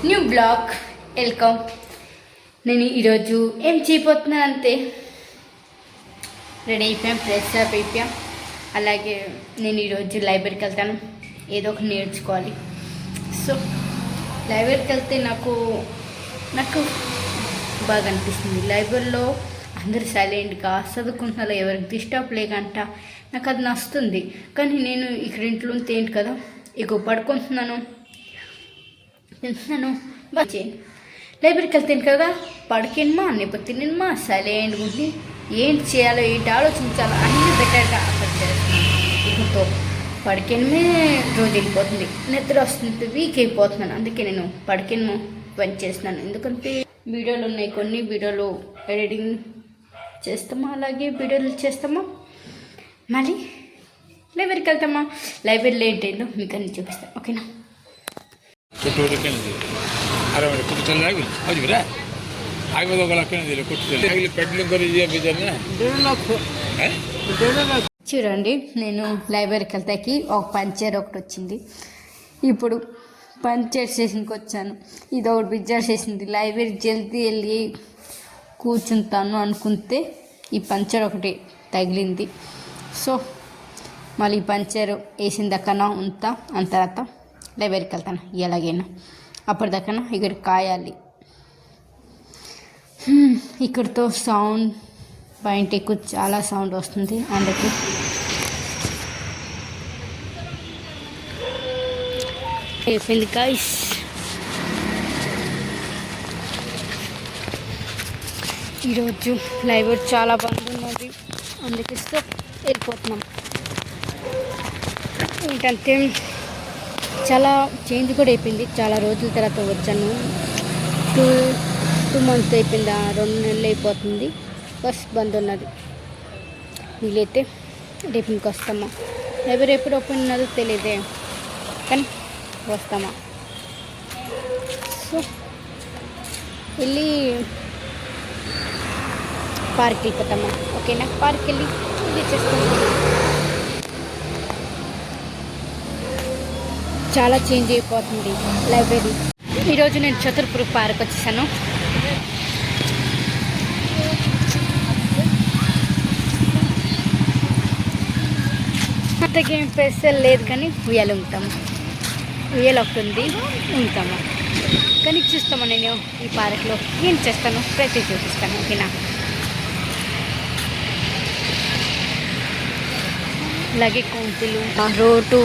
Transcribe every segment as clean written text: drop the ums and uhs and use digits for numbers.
New blog welcome. నేను ఈరోజు ఏం చేయబోతున్నాను అంతే, రెడీ అయిపోయాం, ఫ్రెష్ అప్ అయిపోయాం. అలాగే నేను ఈరోజు లైబ్రరీకి వెళ్తాను, ఏదో ఒకటి నేర్చుకోవాలి. సో లైబ్రరీకి వెళ్తే నాకు బాగా అనిపిస్తుంది. లైబ్రరీలో అందరు సైలెంట్గా చదువుకుంటున్నారు, ఎవరికి డిస్టర్బ్ లేకంట, నాకు అది నచ్చుతుంది. కానీ నేను ఇక్కడ ఇంట్లో ఉంటే ఏంటి కదా, ఇక పడుకుంటున్నాను, తింటున్నాను, బాగా లైబ్రరీకి వెళ్తాను కదా, పడుకేనమా లేకపోతే తినేమా సైలెంట్గా ఉండి ఏంటి చేయాలో ఏంటి ఆలోచించాలో అన్నీ బెటర్గా అక్కడ చేస్తున్నాను. ఇకతో పడికేనమే రోజు వెళ్ళిపోతుంది, నిద్ర వస్తుంది, వీక్ అయిపోతున్నాను. అందుకే నేను పడికేనమో పని చేస్తున్నాను. ఎందుకంటే వీడియోలు ఉన్నాయి, కొన్ని వీడియోలు ఎడిటింగ్ చేస్తామా, అలాగే వీడియోలు చేస్తామా, మళ్ళీ లైబ్రరీకి వెళ్తామా. లైబ్రరీలో ఏంటో మీకు అన్ని చూపిస్తాను, ఓకేనా. చూడండి, నేను లైబ్రరీకి వెళ్తాకి ఒక పంచర్ ఒకటి వచ్చింది. ఇప్పుడు పంచర్ స్టేషన్కి వచ్చాను, ఇది ఒకటి బిజ్జర్ చేసింది. లైబ్రరీ జల్దీ వెళ్ళి కూర్చుంటాను అనుకుంటే ఈ పంచర్ ఒకటి తగిలింది. సో మళ్ళీ ఈ పంచర్ వేసిన దక్కన ఉంటా, అంత తర్వాత లైబ్రరీకి వెళ్తాను ఎలాగైనా. అప్పటిదాకా ఇక్కడ కాయాలి. ఇక్కడితో సౌండ్ బయట ఎక్కువ చాలా సౌండ్ వస్తుంది, అందుకే అయిపోయింది గాయ్స్. ఈరోజు లైబ్రరీ చాలా బాగున్నది, అందుకే వెళ్ళిపోతున్నాం. ఏంటంటే చాలా చేంజ్ కూడా అయిపోయింది. చాలా రోజుల తర్వాత వచ్చాను, టూ మంత్స్ అయిపోయింది, 2 నెలలు అయిపోతుంది. బస్ బంద్ ఉన్నది. వీలైతే రేపు ఇంక వస్తామా. లైబ్రరీ ఎప్పుడు ఓపెన్ ఉన్నదో తెలియదే, కానీ వస్తామా. సో వెళ్ళి పార్క్ వెళ్ళిపోతామా, ఓకేనా. పార్క్ వెళ్ళి ఇది చేస్తాం. చాలా చేంజ్ అయిపోతుంది లైబ్రరీ. ఈరోజు నేను చతుర్పురి పార్క్ వచ్చేసాను. అంతకేం స్పెషల్ లేదు, కానీ ఉయ్యాలు ఉంటాము, ఉయ్యాలు ఒకటి ఉంది, ఉంటాము. కానీ చూస్తాము, నేను ఈ పార్క్లో ఏం చేస్తాను ప్రతి చూపిస్తాను, ఓకేనా. అలాగే కోతులు, రోడ్డు,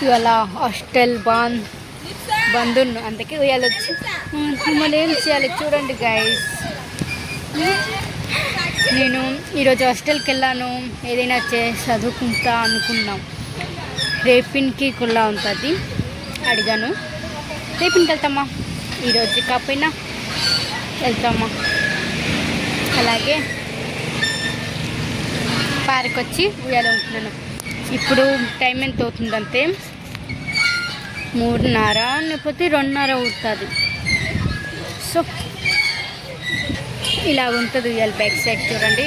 ఇవాళ హాస్టల్ బంద్ అందుకే ఉయ్యాలొచ్చి మమ్మల్ని ఏం చేయాలి చూడండి గైస్. నేను ఈరోజు హాస్టల్కి వెళ్ళాను, ఏదైనా చదువుకుంటా అనుకున్నాం. రేపిన్కి కుల్లా ఉంటుంది, అడిగాను. రేపిన్కి వెళ్తామా, ఈరోజు కాకపోయినా వెళ్తామా. అలాగే పార్క్ వచ్చి ఉయ్యాల ఉంటున్నాను. ఇప్పుడు టైం ఎంత అవుతుందంటే 3:30 లేకపోతే 2:30 అవుతుంది. సో ఇలా ఉంటుంది ఉయ్యాల బ్యాక్ సైడ్ చూడండి.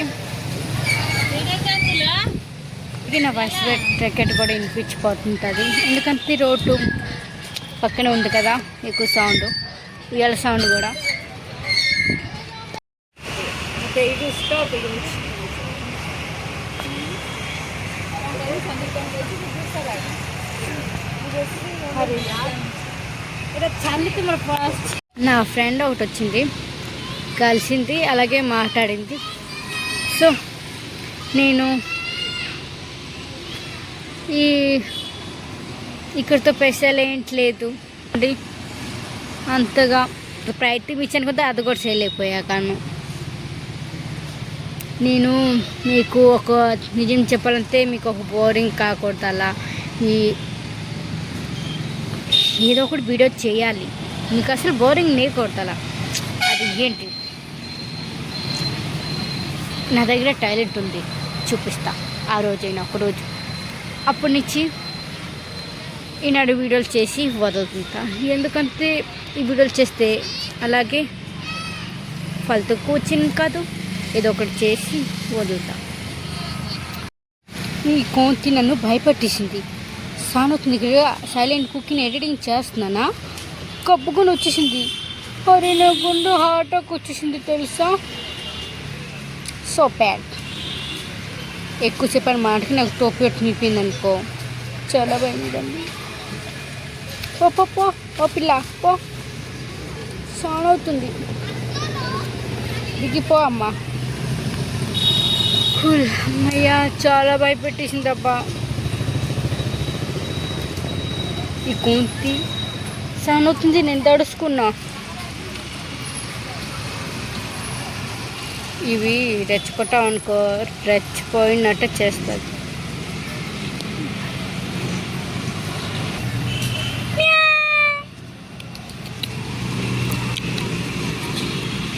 ఇది నా వాయిస్ ట్రెకెట్ కూడా వినిపించిపోతుంటుంది, ఎందుకంటే రోడ్డు పక్కనే ఉంది కదా, ఎక్కువ సౌండ్, ఉయ్యాల సౌండ్ కూడా. ఓకే, ఇది స్టాప్. నా ఫ్రెండ్ ఒకటి వచ్చింది, కలిసింది, అలాగే మాట్లాడింది. సో నేను ఇక్కడితో స్పెషల్ ఏంటి లేదు, అంతగా ప్రయత్నం ఇచ్చాను కదా, అది కూడా చేయలేకపోయా. కానీ నేను మీకు ఒక నిజం చెప్పాలంటే మీకు ఒక బోరింగ్ కాకూడదు, అలా ఏదో ఒకటి వీడియో చేయాలి, మీకు అసలు బోరింగ్ లేకూడదు. అలా అది ఏంటి, నా దగ్గర టాయిలెట్ ఉంది, చూపిస్తా. ఆ రోజైనా ఒకరోజు అప్పటి నుంచి ఈనాడు వీడియోలు చేసి వదులుతుంటా. ఎందుకంటే ఈ వీడియోలు చేస్తే అలాగే ఫలితం కూర్చుని కాదు, ఏదో ఒకటి చేసి వదులుతా. ఈ కోతి నన్ను భయపెట్టేసింది. సానవుతుంది కదా, సైలెంట్ కుకింగ్ ఎడిటింగ్ చేస్తున్నానా, కప్పుకొని వచ్చేసింది. అరే నా గుండు హార్ట్ అటాక్ వచ్చేసింది తెలుసా. So bad. ఎక్కువసేపు అని మాటకి నాకు టోపీ పెట్టి నింపింది అనుకో, చాలా భయమైందండి. పో పో పో ఓ పిల్ల పో, సానవుతుంది, దిగిపో అమ్మా. అమ్మయ్యా, చాలా భయపెట్టేసింది అబ్బా. ఈ కోతి సానవుతుంది, నేను తడుచుకున్నా. ఇవి రెచ్చగొట్టామనుకో రెచ్చిపోయినట్టు చేస్తుంది.